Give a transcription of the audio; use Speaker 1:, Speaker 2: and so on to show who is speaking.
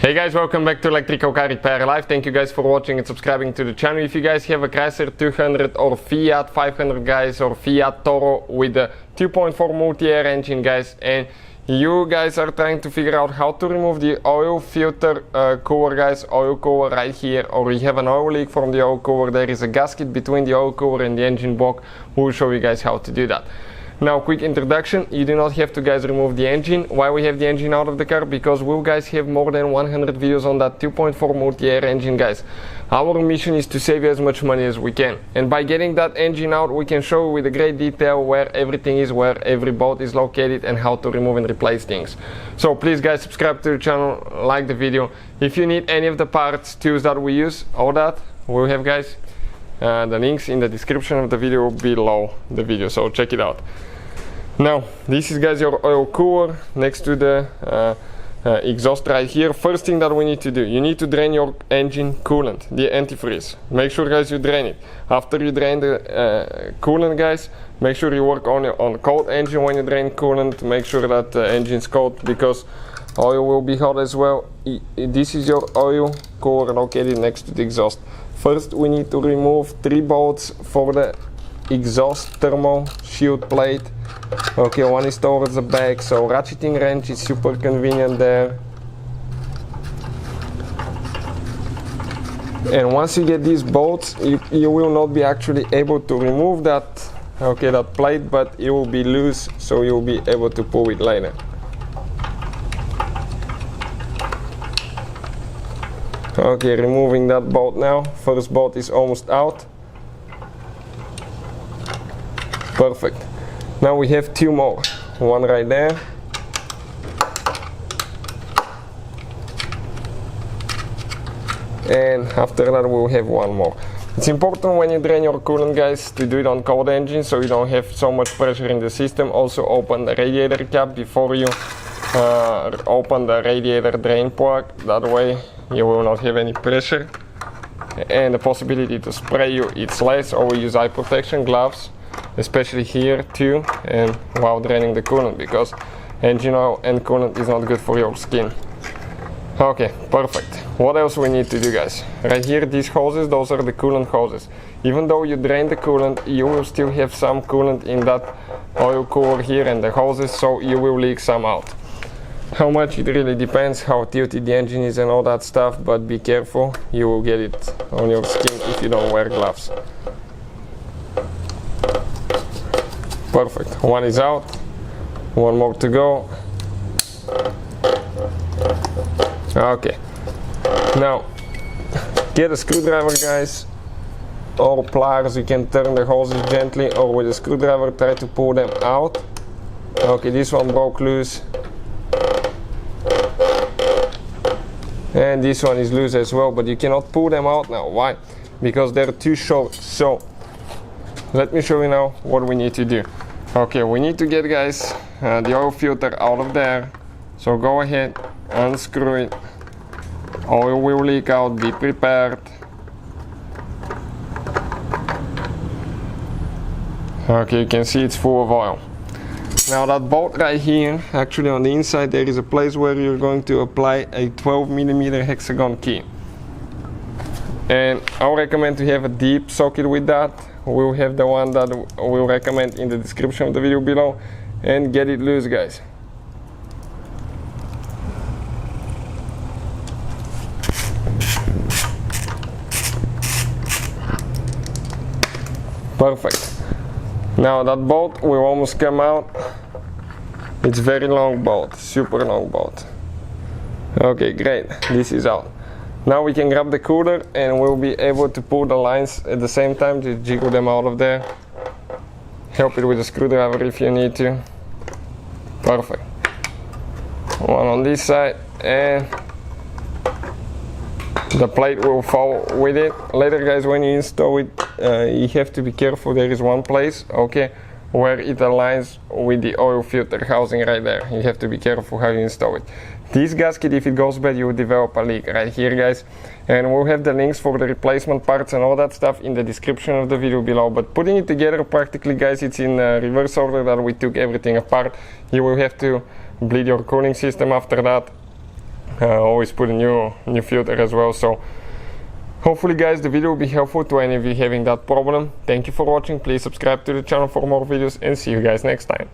Speaker 1: Hey guys, welcome back to Electrical Car Repair Live. Thank you guys for watching and subscribing to the channel. If you guys have a Chrysler 200 or Fiat 500 guys, or Fiat Toro with a 2.4 Multiair engine guys, and you guys are trying to figure out how to remove the oil filter cooler guys, oil cooler right here, or you have an oil leak from the oil cooler, there is a gasket between the oil cooler and the engine block. We'll show you guys how to do that. Now, quick introduction, you do not have to guys remove the engine. Why we have the engine out of the car? Because we'll guys have more than 100 videos on that 2.4 Multiair engine guys. Our mission is to save you as much money as we can, and by getting that engine out we can show you with a great detail where everything is, where every bolt is located, and how to remove and replace things. So please guys, subscribe to the channel, like the video. If you need any of the parts, tools that we use, all that we'll have guys, the links in the description of the video below the video, so check it out. Now, this is guys your oil cooler next to the exhaust right here. First thing that we need to do, you need to drain your engine coolant, the antifreeze. Make sure guys you drain it. After you drain the coolant guys, make sure you work on cold engine when you drain coolant. Make sure that the engine is cold, because oil will be hot as well. This is your oil cooler located next to the exhaust. First we need to remove 3 bolts for the exhaust thermal shield plate. Okay, one is towards the back, so ratcheting wrench is super convenient there. And once you get these bolts, you will not be actually able to remove that, okay, that plate, but it will be loose, so you'll be able to pull it later. Okay, removing that bolt now. First bolt is almost out. Perfect. Now we have 2 more. One right there. And after that we'll have one more. It's important when you drain your coolant guys to do it on cold engine, so you don't have so much pressure in the system. Also open the radiator cap before you open the radiator drain plug. That way you will not have any pressure. And the possibility to spray you, it's less. Or use eye protection gloves, especially here too, and while draining the coolant, because engine oil and coolant is not good for your skin. Okay, perfect. What else we need to do guys? Right here, these hoses, those are the coolant hoses. Even though you drain the coolant, you will still have some coolant in that oil cooler here and the hoses, so you will leak some out. How much, it really depends how tilted the engine is and all that stuff, but be careful, you will get it on your skin if you don't wear gloves. Perfect, one is out, one more to go. Okay, now get a screwdriver guys, or pliers. You can turn the hoses gently, or with a screwdriver try to pull them out. Okay, this one broke loose, and this one is loose as well, but you cannot pull them out now. Why? Because they're too short. So let me show you now what we need to do. Okay, we need to get guys the oil filter out of there. So go ahead, unscrew it. Oil will leak out, be prepared. Okay, you can see it's full of oil. Now that bolt right here, actually on the inside there is a place where you're going to apply a 12mm hexagon key. And I recommend to have a deep socket with that. We'll have the one that we'll recommend in the description of the video below, and get it loose guys. Perfect. Now that bolt will almost come out. It's very long bolt, super long bolt. Okay, great, this is out. Now we can grab the cooler and we'll be able to pull the lines at the same time, to jiggle them out of there. Help it with a screwdriver if you need to. Perfect. One on this side, and the plate will fall with it. Later guys, when you install it, you have to be careful. There is one place, okay, where it aligns with the oil filter housing right there. You have to be careful how you install it. This gasket, if it goes bad, you will develop a leak right here guys, and we'll have the links for the replacement parts and all that stuff in the description of the video below. But putting it together practically guys, it's in reverse order that we took everything apart. You will have to bleed your cooling system after that, always put a new filter as well. So hopefully guys the video will be helpful to any of you having that problem. Thank you for watching. Please subscribe to the channel for more videos and see you guys next time.